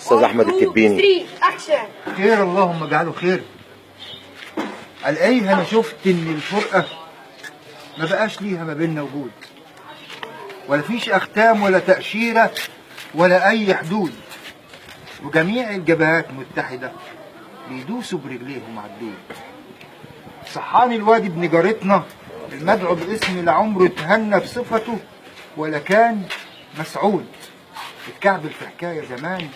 استاذ احمد التبيني. خير، اللهم اجعله خير. الاقيه انا شفت ان الفرقه ما بقاش ليها ما بيننا وجود، ولا فيش اختام ولا تاشيره ولا اي حدود، وجميع الجبهات متحده بيدوسوا برجليهم على الدود. صحاني الواد ابن جارتنا المدعو باسم لعمره اتهنى بصفته ولا كان مسعود، اتكعبل في حكايه زمان،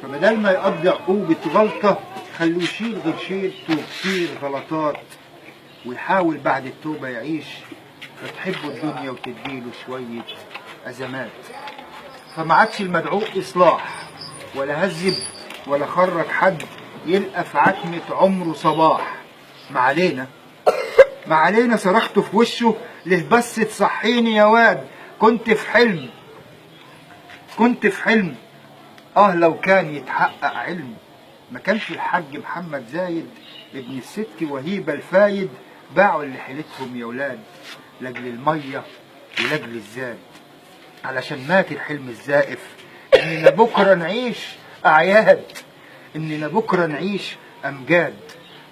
فبدال ما يقضي عقوبة غلطة خلوه يشيل غير شيلته كتير غلطات، ويحاول بعد التوبة يعيش، فتحبه الدنيا وتديله شوية أزمات. فما عادش المدعو إصلاح ولا هذب ولا خرج حد يلقى في عتمة عمره صباح. ما علينا صرخته في وشه، ليه بس تصحيني يا واد، كنت في حلم لو كان يتحقق علم. ما كانش الحاج محمد زايد ابن الست وهيبة الفايد باعوا اللي حيلتهم يا ولاد لاجل المية ولاجل الزاد، علشان مات الحلم الزائف اننا بكرة نعيش اعياد، اننا بكرة نعيش امجاد،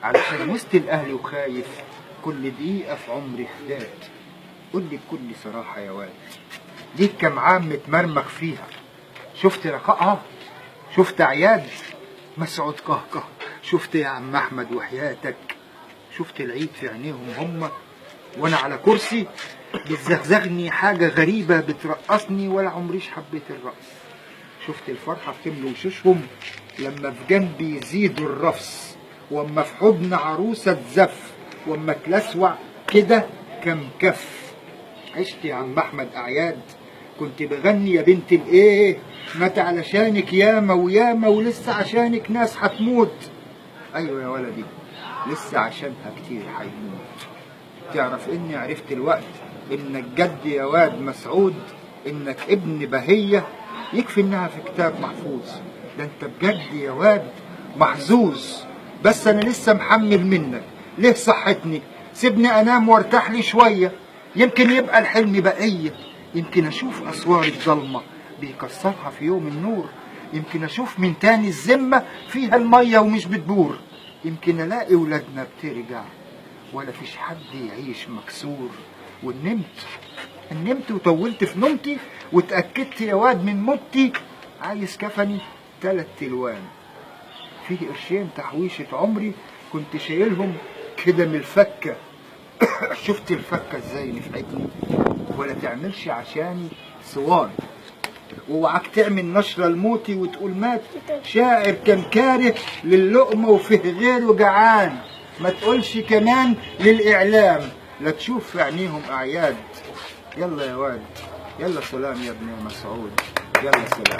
علشان وسط الاهل وخايف كل دقيقة في عمري حداد. قول لي بكل صراحة يا واد، ليك كم عام متمرمخ فيها؟ شفت رقائها؟ شفت عياد مسعود قهقه؟ شفت يا عم احمد وحياتك؟ شفت العيد في عينيهم هم وانا على كرسي بتزغزغني حاجه غريبه بترقصني ولا عمريش حبيت الرقص؟ شفت الفرحه بتملى وشوشهم لما في جنبي يزيدوا الرفص، واما في حضن عروسه تزف، واما تلسوع كده كم كف؟ عشت يا عم احمد اعياد كنت بغني يا بنت الايه، مات علشانك ياما وياما ولسه عشانك ناس هتموت. ايوه يا ولدي لسه عشانها كتير هيموت. تعرف اني عرفت الوقت انك جد يا واد مسعود، انك ابن بهية يكفي انها في كتاب محفوظ. ده انت بجد يا واد محظوظ، بس انا لسه محمل منك. ليه صحتني؟ سيبني انام وارتاح لي شوية، يمكن يبقى الحلم بقية، يمكن اشوف اسوار الضلمة بيكسرها في يوم النور، يمكن اشوف من تاني الذمة فيها المية ومش بتبور، يمكن الاقي ولادنا بترجع ولا فيش حد يعيش مكسور. ونمت وطولت في نومتي واتأكدت يا واد من موتي، عايز كفني 3 ألوان فيه قرشين تحويشة عمري كنت شايلهم كده من الفكة. شفت الفكة ازاي نفعتني؟ ولا تعملش عشاني صوان، واوعاك تعمل نشرة لموتي وتقول مات شاعر كان كاره للقمة وفيه غيره جعان. ما تقولش كمان للإعلام لا تشوف في عينيهم أعياد. يلا يا واد، يلا سلام يا ابن مسعود، يلا سلام.